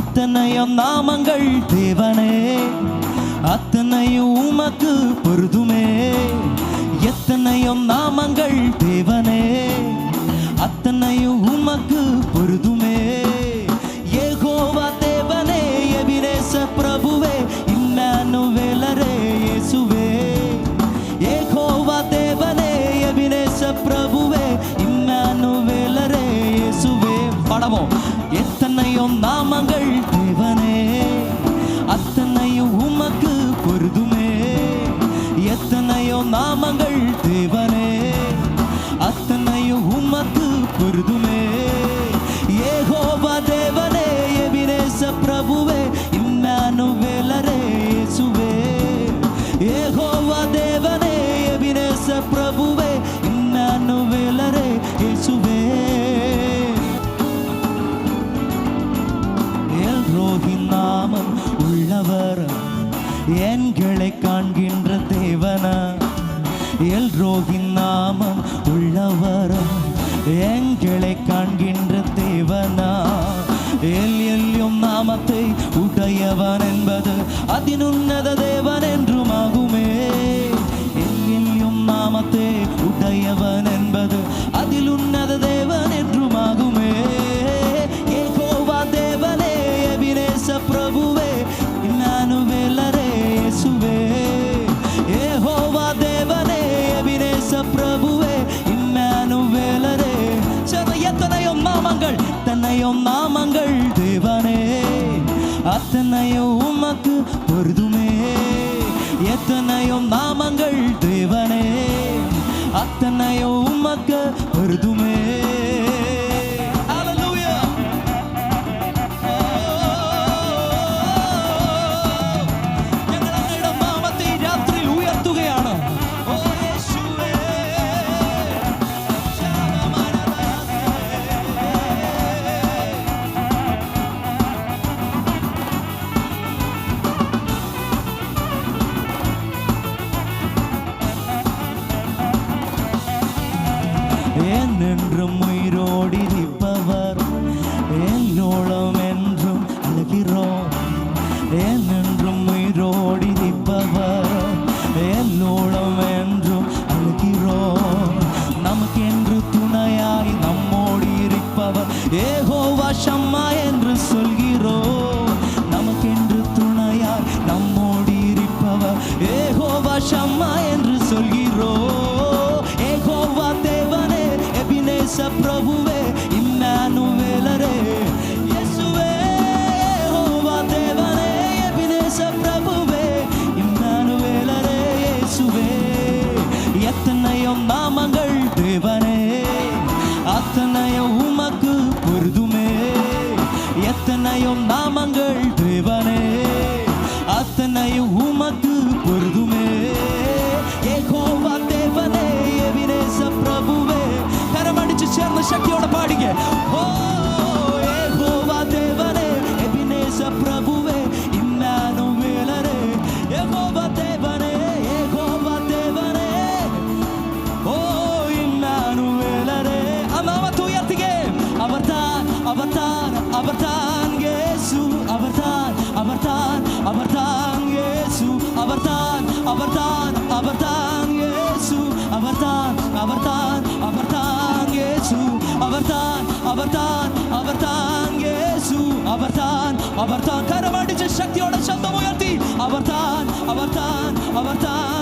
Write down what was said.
எத்தனையோ நாமங்கள் தேவனே, அத்தனையும் உமக்கு பொருதுமே. எத்தனையோ நாமங்கள் தேவனே, அத்தனையும் உமக்கு பொருதுமே. யெகோவா தேவனே, எபினேச பிரபுவே, இம்மானுவேலரே இயேசுவே. யெகோவா தேவனே, எபினேச பிரபுவே, இம்மானுவேலரே இயேசுவே. பாடமோ. எத்தனையோ நாமங்கள் தேவனே, அத்தனையும் உமக்கு பொருதுமே. எத்தனையோ நாமங்கள் தேவனே, அத்தனையும் உமக்கு பொருதுமே. யெகோவா தேவனே, எபினேச பிரபுவே, இம்மானுவேலரே இயேசுவே. யெகோவா தேவனே, எபினேச பிரபுவே, இம்மானுவேலரே இயேசுவே. எல்ரோஹி நாமம் உள்ளவர், எங்களை காண்கின்ற தேவனா. எல்ரோஹி நாமம் உள்ளவர், எங்களை காண்கின்ற தேவனா. எல்யும் நாமத்தை உடையவன் என்பது அதினுன்னத தேவன் என்றுமாகுமே. எல்யும் நாமத்தை உடையவன் என்பது அதில் உன்னத தேவன் என்றுமாகுமே. யெகோவா தேவனே, எபினேச பிரபுவே, இம்மானுவேலரே இயேசுவே. யெகோவா தேவனே, எபினேச பிரபுவே, இம்மானுவேலரே. எத்தனையோ நாமங்கள், எத்தனையோ நாமங்கள் தேவனே, அத்தனையும் உமக்கு பொருதுமே. எத்தனையோ நாமங்கள் தேவனே, அத்தனையும் உமக்கு பொருதுமே. என்றும் உயிரோடிருப்பவர், எல்லோளம் என்றும் அழுகிறோம். என்றும் உயிரோடிருப்பவர், எல்லோளம் என்றும் அழுகிறோம். நமக்கென்று துணையாய் நம்மோடு இருப்பவர், யெகோவா ஷம்மா என்று சொல்கிறோம். நமக்கென்று துணையாய் நம்மோடு இருப்பவர், யெகோவா ஷம்மா என்று சொல்கிறோம். யெகோவா தேவனே, எபினேச பிரபுவே, இம்மானுவேலரே இயேசுவே. யெகோவா தேவனே, எபினேச பிரபுவே, இம்மானுவேலரே இயேசுவே. எத்தனையோ நாமங்கள் தேவனே, அத்தனையும் உமக்கு பொருதுமே. எத்தனையோ நாமங்கள் தேவனே, அத்தனையும் உமக்கு பொருதுமே. யெகோவா தேவனே, எபினேச பிரபுவே. கரமடிச்சு சேர்ந்த சக்தியோட பாடிங்க. ஓ யெகோவா தேவனே, எபினேச பிரபுவே, இம்மானுவேலரே. யெகோவா தேவனே, யெகோவா தேவனே, ஓ இம்மானுவேலரே. அம்மாவத்து உயர்த்திಗೆ. அவர்தான், அவர்தான், அவர்தான் இயேசு. அவர்தான், அவர்தான், அவர்தான் இயேசு. அவர்தான், அவர்தான், அவர்தான் இயேசு. அவர்தான், அவர்தான், அவர்தான் இயேசு. அவர்தான், அவர்தான், அவர்தான் இயேசு. அவர்தான், அவர்தான். கரமடிச்சு சக்தியோட சத்தம் உயர்த்தி. அவர்தான், அவர்தான், அவர்தான்